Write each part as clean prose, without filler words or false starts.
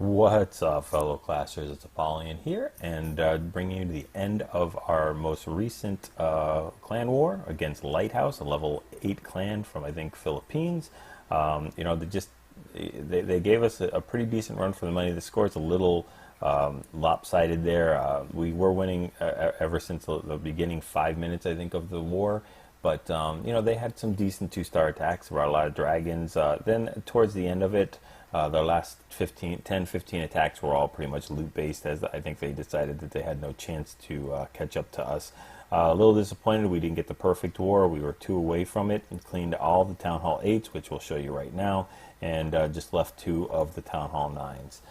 What's up, fellow classers? It's Apollyon here, and bringing you to the end of our most recent clan war against Lighthouse, a level 8 clan from, I think, Philippines. They gave us a pretty decent run for the money. The score's a little lopsided there. We were winning ever since the beginning 5 minutes, I think, of the war. But, they had some decent 2-star attacks, brought a lot of dragons. Then towards the end of it, their last 10, 15 attacks were all pretty much loot-based, as I think they decided that they had no chance to catch up to us. A little disappointed we didn't get the perfect war. We were 2 away from it and cleaned all the Town Hall 8s, which we'll show you right now, and just left 2 of the Town Hall 9s.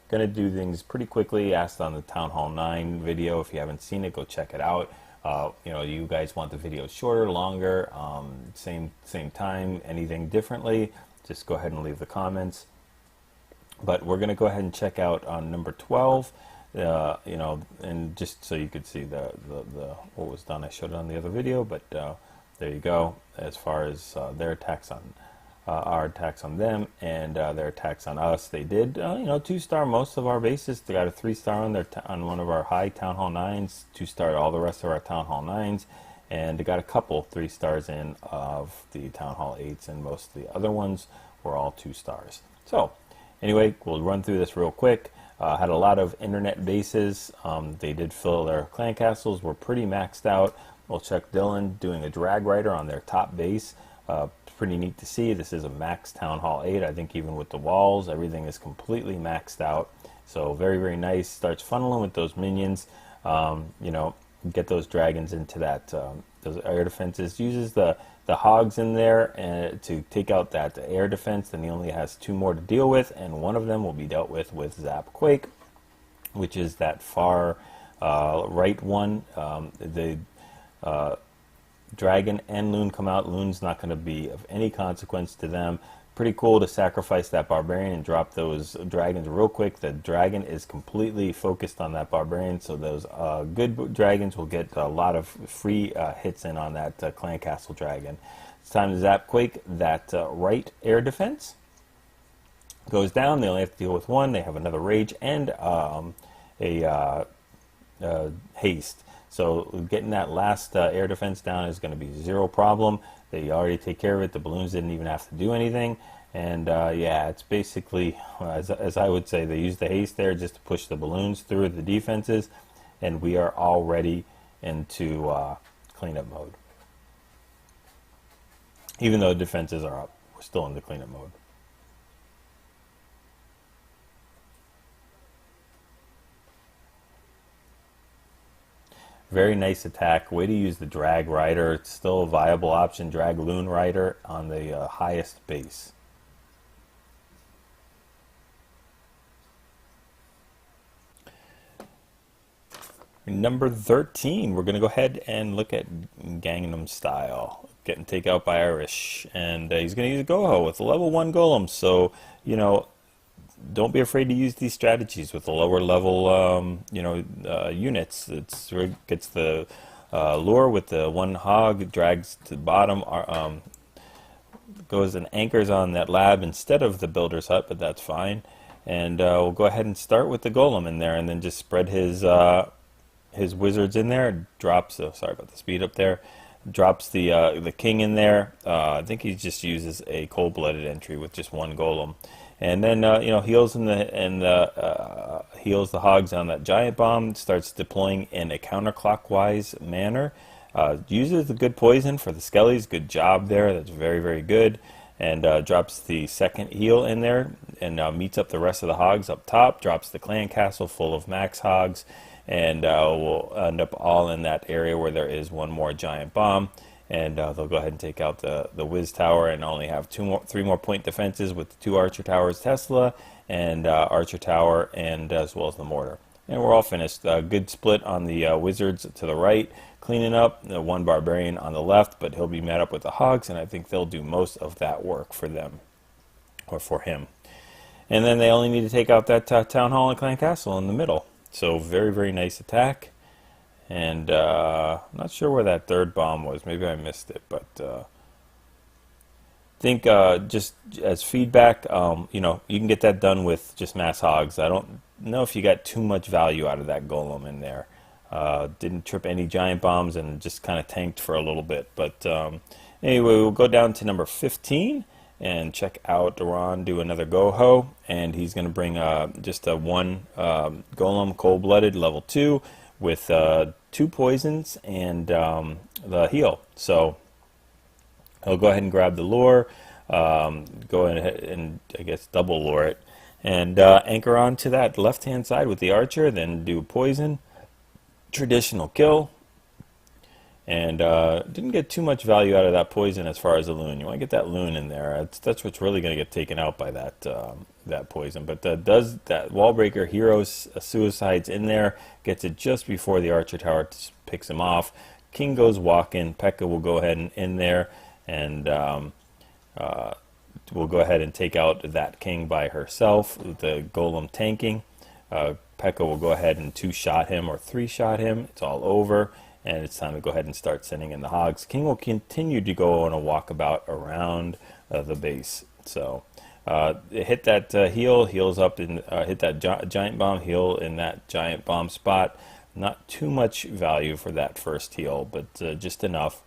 Going to do things pretty quickly. Asked on the Town Hall 9 video. If you haven't seen it, go check it out. You guys want the video shorter, longer, same time, anything differently, just go ahead and leave the comments. But we're going to go ahead and check out on number 12, and just so you could see the what was done. I showed it on the other video, but there you go. As far as their attacks on our attacks on them and their attacks on us, they did 2-star most of our bases. They got a 3-star on on one of our high Town Hall 9s, 2-star all the rest of our Town Hall 9s, and they got a couple 3-stars in of the Town Hall 8s, and most of the other ones were all 2-stars. So anyway, we'll run through this real quick. Had a lot of internet bases. They did fill their clan castles, were pretty maxed out. We'll check Dylan doing a drag rider on their top base. Pretty neat to see. This is a max Town Hall 8. I think even with the walls, everything is completely maxed out. So very, very nice. Starts funneling with those minions. Get those dragons into that those air defenses. Uses the hogs in there to take out that air defense. Then he only has 2 more to deal with, and one of them will be dealt with Zap Quake, which is that far right one. Dragon and Loon come out. Loon's not going to be of any consequence to them. Pretty cool to sacrifice that Barbarian and drop those dragons real quick. The Dragon is completely focused on that Barbarian, so those good dragons will get a lot of free hits in on that Clan Castle Dragon. It's time to Zap Quake that right air defense. Goes down. They only have to deal with 1. They have another Rage and a Haste. So getting that last air defense down is going to be 0 problem. They already take care of it. The balloons didn't even have to do anything. And yeah, it's basically, as I would say, they used the haste there just to push the balloons through the defenses. And we are already into cleanup mode. Even though defenses are up, we're still in the cleanup mode. Very nice attack. Way to use the drag rider. It's still a viable option. Dragloon rider on the highest base. Number 13, we're going to go ahead and look at Gangnam Style. Getting taken out by Irish. And he's going to use a GoHo with a level 1 golem. So, don't be afraid to use these strategies with the lower level, units. It gets the lure with the 1 hog, drags to the bottom, goes and anchors on that lab instead of the builder's hut, but that's fine. And we'll go ahead and start with the golem in there, and then just spread his wizards in there. Drops. Oh, sorry about the speed up there. Drops the king in there. I think he just uses a cold-blooded entry with just 1 golem. And then heals heals the hogs on that giant bomb. Starts deploying in a counterclockwise manner. Uses the good poison for the skellies. Good job there. That's very, very good. And drops the 2nd heal in there and meets up the rest of the hogs up top. Drops the clan castle full of max hogs, and we'll end up all in that area where there is 1 more giant bomb. And they'll go ahead and take out the Wiz Tower and only have 3 more point defenses with the 2 Archer Towers Tesla and Archer Tower, and as well as the Mortar. And we're all finished. Good split on the Wizards to the right, cleaning up. The 1 Barbarian on the left, but he'll be met up with the Hogs, and I think they'll do most of that work for them, or for him. And then they only need to take out that Town Hall and Clan Castle in the middle. So very, very nice attack. And I'm not sure where that 3rd bomb was. Maybe I missed it, but think just as feedback, you know, you can get that done with just mass hogs. I don't know if you got too much value out of that golem in there. Didn't trip any giant bombs and just kind of tanked for a little bit. But anyway, we'll go down to number 15 and check out Ron do another GoHo. And he's going to bring just a one golem, cold-blooded, level 2, with 2 poisons and the heal. So he'll go ahead and grab the lure, go ahead and, I guess, double lure it, and anchor on to that left-hand side with the archer, then do poison, traditional kill, and didn't get too much value out of that poison as far as the loon. You want to get that loon in there. That's what's really going to get taken out by that that poison. But does that wall breaker hero suicides in there, gets it just before the archer tower picks him off. King goes walking. Pekka will go ahead and in there, and we'll go ahead and take out that king by herself with the golem tanking. Pekka will go ahead and 2-shot him or 3-shot him. It's all over, and it's time to go ahead and start sending in the hogs. King will continue to go on a walkabout around the base. So hit that heal, heals up, and hit that giant bomb, heal in that giant bomb spot. Not too much value for that first heal, but just enough.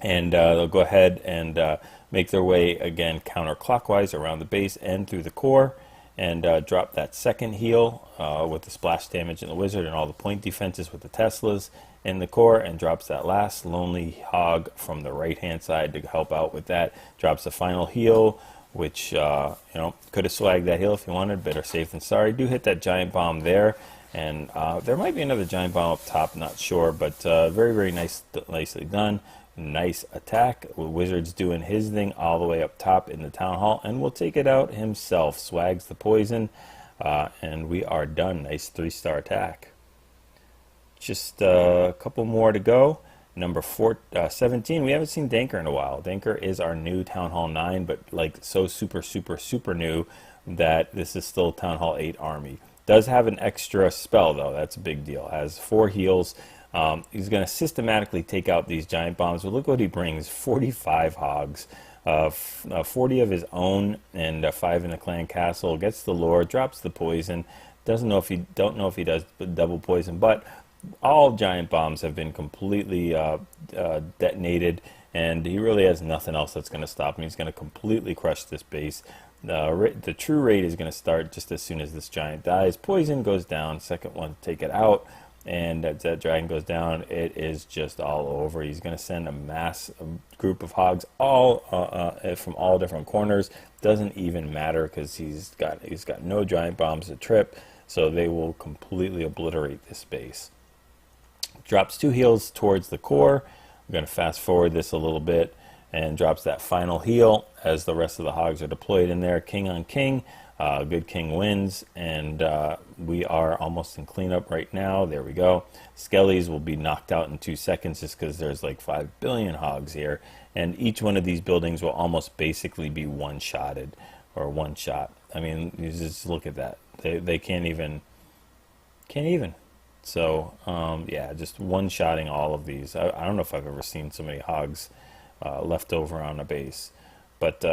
And they'll go ahead and make their way again counterclockwise around the base and through the core, and drop that second heal with the splash damage in the wizard and all the point defenses with the Teslas in the core, and drops that last lonely hog from the right hand side to help out with that. Drops the final heal, which you know, could have swagged that heal if you wanted. Better safe than sorry. Do hit that giant bomb there, and there might be another giant bomb up top, not sure, but very nicely done. Nice attack. Wizard's doing his thing all the way up top in the town hall, and will take it out himself. Swags the poison, and we are done. Nice 3-star attack. Just a couple more to go. Number 17. We haven't seen Danker in a while. Danker is our new Town Hall 9, but like so super new that this is still Town Hall 8 army. Does have an extra spell though. That's a big deal. Has 4 heals. He's going to systematically take out these giant bombs. But look what he brings: 45 hogs, 40 of his own, and 5 in the clan castle. Gets the lore, drops the poison. Don't know if he does double poison, but all giant bombs have been completely detonated, and he really has nothing else that's going to stop him. He's going to completely crush this base. The true raid is going to start just as soon as this giant dies. Poison goes down. Second one, take it out. And as that dragon goes down, it is just all over. He's going to send a mass group of hogs all from all different corners. Doesn't even matter because he's got no giant bombs to trip, so they will completely obliterate this base. Drops 2 heals towards the core. I'm going to fast forward this a little bit, and drops that final heal as the rest of the hogs are deployed in there. King on king. Good king wins, and we are almost in cleanup right now. There we go. Skellies will be knocked out in 2 seconds just because there's like 5 billion hogs here, and each one of these buildings will almost basically be one-shotted or one shot. I mean, you just look at that. They can't even. So yeah, just one-shotting all of these. I don't know if I've ever seen so many hogs left over on a base, but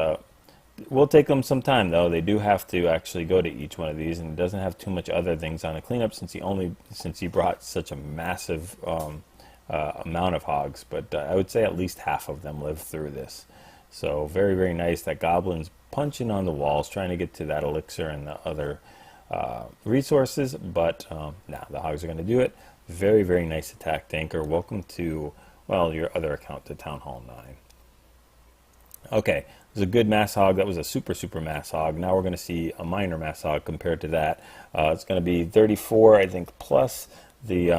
we'll take them some time though. They do have to actually go to each one of these, and it doesn't have too much other things on the cleanup since he brought such a massive amount of hogs. But I would say at least half of them live through this. So very nice. That goblin's punching on the walls trying to get to that elixir and the other resources, but nah, the hogs are going to do it. Very nice attack, Danker. Welcome to, well, your other account, to Town Hall 9. Okay, it was a good mass hog. That was a super mass hog. Now we're going to see a minor mass hog compared to that. It's going to be 34, I think, plus the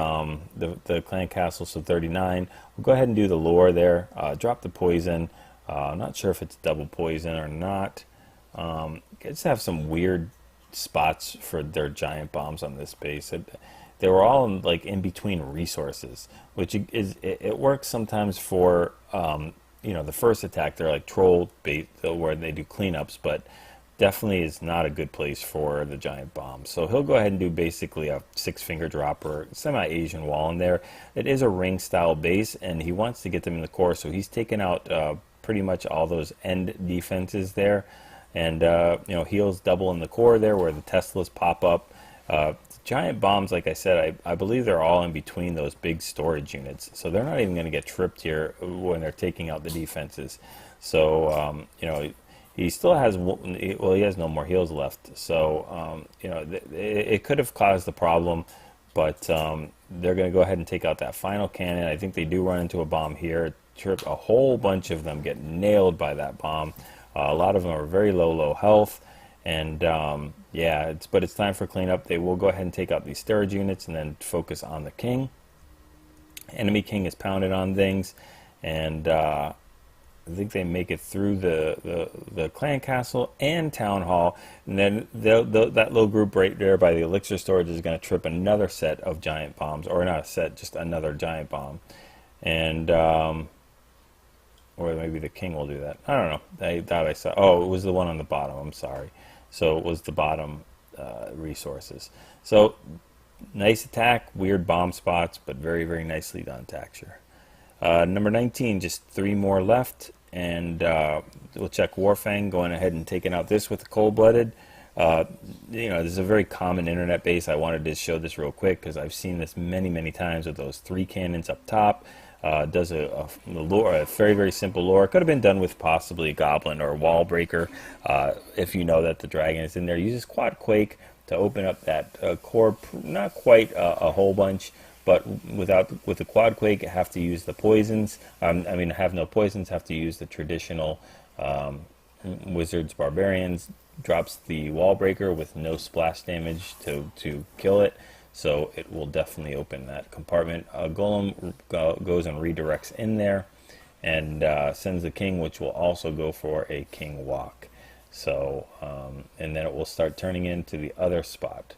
clan castle, so 39. We'll go ahead and do the lore there. Drop the poison. I'm not sure if it's double poison or not. Just have some weird spots for their giant bombs on this base. They were all in between resources, which is it works sometimes for the first attack. They're like troll bait where they do cleanups, but definitely is not a good place for the giant bombs. So he'll go ahead and do basically a 6-finger dropper, semi-Asian wall in there. It is a ring style base, and he wants to get them in the core, so he's taken out pretty much all those end defenses there. And you know, heals double in the core there where the Teslas pop up. Giant bombs, like I said, I believe they're all in between those big storage units, so they're not even going to get tripped here when they're taking out the defenses. So you know, he still has, well, he has no more heals left, so you know, it could have caused the problem, but they're going to go ahead and take out that final cannon. I think they do run into a bomb here, trip. A whole bunch of them get nailed by that bomb. A lot of them are very low health. And yeah, but it's time for cleanup. They will go ahead and take out these storage units and then focus on the king. Enemy king is pounded on things, and I think they make it through the clan castle and town hall, and then that little group right there by the elixir storage is going to trip another set of giant bombs, or not a set, just another giant bomb, and or maybe the king will do that. I don't know. I thought I saw. Oh, it was the one on the bottom. I'm sorry. So it was the bottom resources. So nice attack, weird bomb spots, but very, very nicely done, Taxure. Number 19, just 3 more left, and we'll check Warfang, going ahead and taking out this with the cold-blooded. You know, this is a very common internet base. I wanted to show this real quick because I've seen this many, many times with those 3 cannons up top. Does a very, very simple lure. It could have been done with possibly a goblin or a wall breaker. If you know that the dragon is in there, uses quad quake to open up that core. Not quite a whole bunch, but with the quad quake, have to use the poisons. I mean, have no poisons. Have to use the traditional wizards, barbarians. Drops the wall breaker with no splash damage to kill it. So it will definitely open that compartment. Golem goes and redirects in there and sends the king, which will also go for a king walk. So, and then it will start turning into the other spot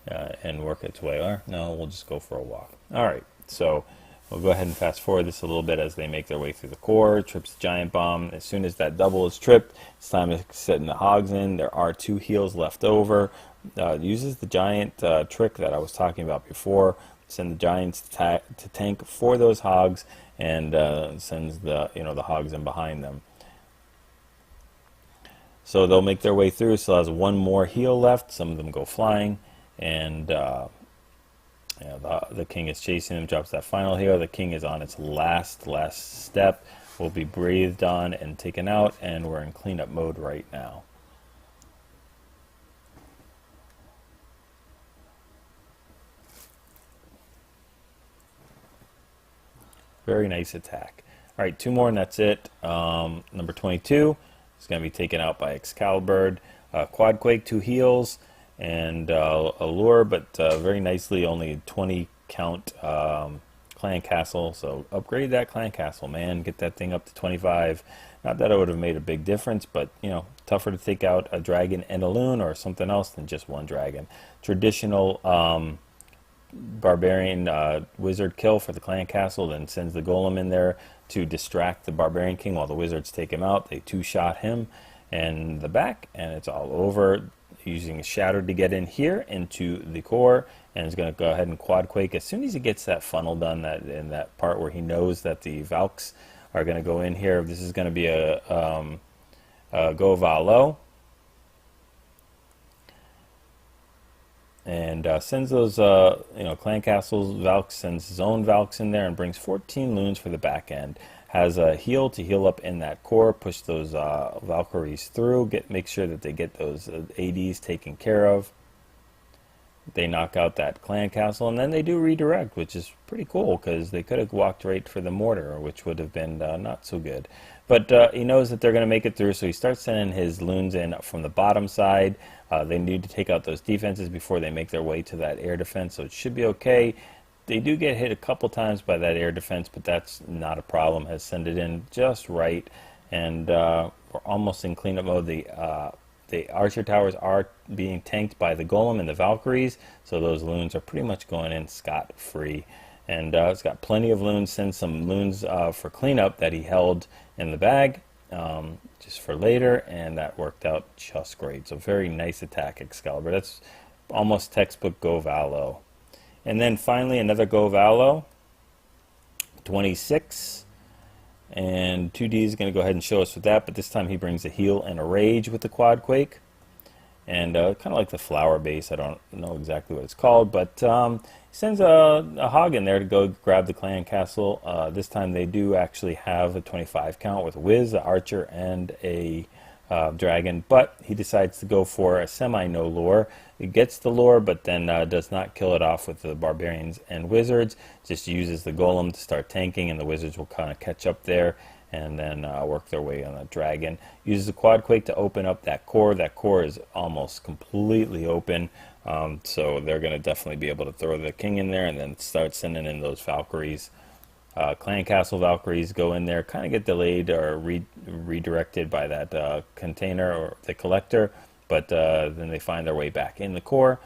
and work its way. Or no, we'll just go for a walk. All right, so we'll go ahead and fast forward this a little bit as they make their way through the core. Trips the giant bomb. As soon as that double is tripped, it's time to set the hogs in. There are 2 heals left over. Uses the giant trick that I was talking about before. Send the giants to tank for those hogs, and sends the hogs in behind them. So they'll make their way through. Still has 1 more heal left. Some of them go flying, and the king is chasing him. Drops that final heal. The king is on its last step. Will be breathed on and taken out, and we're in cleanup mode right now. Very nice attack. All right, 2 more and that's it. Number 22 is going to be taken out by Excalibur. Quad Quake, 2 heals, and a lure, but very nicely, only 20 count clan castle. So upgrade that clan castle, man. Get that thing up to 25. Not that it would have made a big difference, but you know, tougher to take out a dragon and a loon or something else than just 1 dragon. Traditional barbarian wizard kill for the clan castle, then sends the golem in there to distract the barbarian king while the wizards take him out. They 2-shot him and the back, and it's all over. Using a shadow to get in here into the core, and is going to go ahead and quad quake as soon as he gets that funnel done. That in that part where he knows that the Valks are going to go in here. This is going to be a GoVaHo. And sends those, clan castles. Valks sends his own Valks in there and brings 14 loons for the back end. Has a heal to heal up in that core. Push those Valkyries through. Make sure that they get those ADs taken care of. They knock out that clan castle, and then they do redirect, which is pretty cool because they could have walked right for the mortar, which would have been not so good. But he knows that they're going to make it through, so he starts sending his loons in from the bottom side. They need to take out those defenses before they make their way to that air defense, so it should be okay. They do get hit a couple times by that air defense, but that's not a problem. Has sent it in just right, and we're almost in cleanup mode. The archer towers are being tanked by the golem and the Valkyries, so those loons are pretty much going in scot-free. And it's got plenty of loons. Send some loons for cleanup that he held in the bag just for later, and that worked out just great. So very nice attack, Excalibur. That's almost textbook GoVaHo. And then finally another GoVaHo, 26. And 2D is going to go ahead and show us with that, but this time he brings a heal and a rage with the quad quake. And kind of like the flower base, I don't know exactly what it's called, but he sends a hog in there to go grab the clan castle. This time they do actually have a 25 count with a whiz, an archer, and a dragon, but he decides to go for a semi-no lore. It gets the lore, but then does not kill it off with the barbarians and wizards. Just uses the golem to start tanking, and the wizards will kind of catch up there and then work their way on the dragon. Uses the quad quake to open up that core. That core is almost completely open, so they're going to definitely be able to throw the king in there and then start sending in those Valkyries. Clan Castle Valkyries go in there, kind of get delayed or redirected by that container or the collector, but then they find their way back in the core.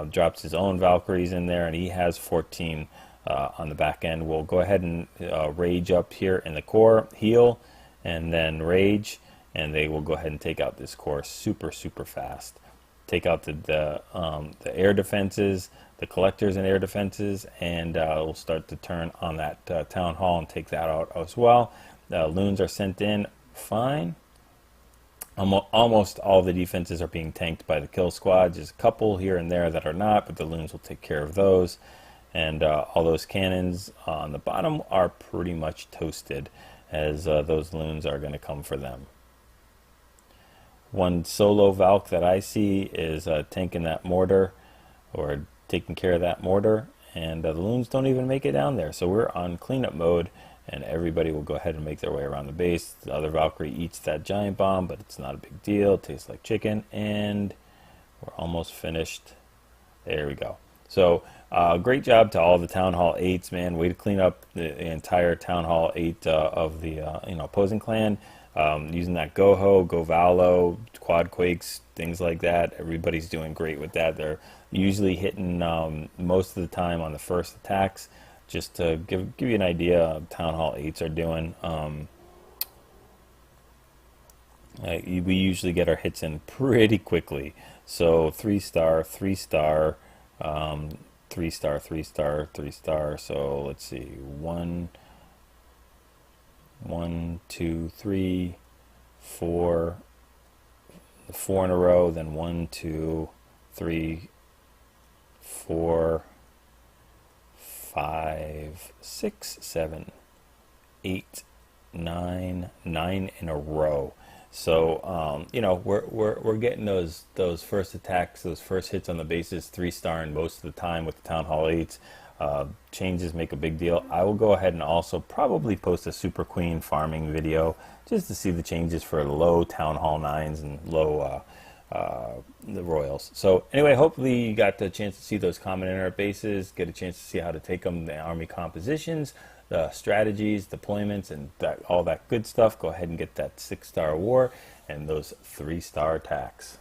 Drops his own Valkyries in there, and he has 14 on the back end. We'll go ahead and rage up here in the core, heal, and then rage, and they will go ahead and take out this core super fast. Take out the air defenses, the collectors and air defenses, and we'll start to turn on that town hall and take that out as well. Loons are sent in fine. Almost all the defenses are being tanked by the kill squad. There's a couple here and there that are not, but the loons will take care of those. And all those cannons on the bottom are pretty much toasted, as those loons are going to come for them. One solo Valk that I see is tanking that mortar, or taking care of that mortar, and the loons don't even make it down there. So we're on cleanup mode, and everybody will go ahead and make their way around the base. The other Valkyrie eats that giant bomb, but it's not a big deal. It tastes like chicken, and we're almost finished. There we go. So great job to all the Town Hall 8s, man. Way to clean up the entire Town Hall 8 of the opposing clan. Using that GoHo, GoVaHo, quad quakes, things like that. Everybody's doing great with that. They're usually hitting most of the time on the first attacks. Just to give you an idea, Town Hall 8s are doing. We usually get our hits in pretty quickly. So 3-star, 3-star, 3-star, 3-star, 3-star. So let's see, 1, 2, 3, 4, 4 in a row, then 1, 2, 3, 4, 5, 6, 7, 8, 9 in a row. So we're getting those first attacks, those first hits on the bases, 3-star, and most of the time with the Town Hall 8s. Changes make a big deal. I will go ahead and also probably post a Super Queen farming video just to see the changes for low Town Hall 9s and low the Royals. So anyway, hopefully you got the chance to see those common internet bases, get a chance to see how to take them, the army compositions, the strategies, deployments, and all that good stuff. Go ahead and get that 6-star war and those 3-star attacks.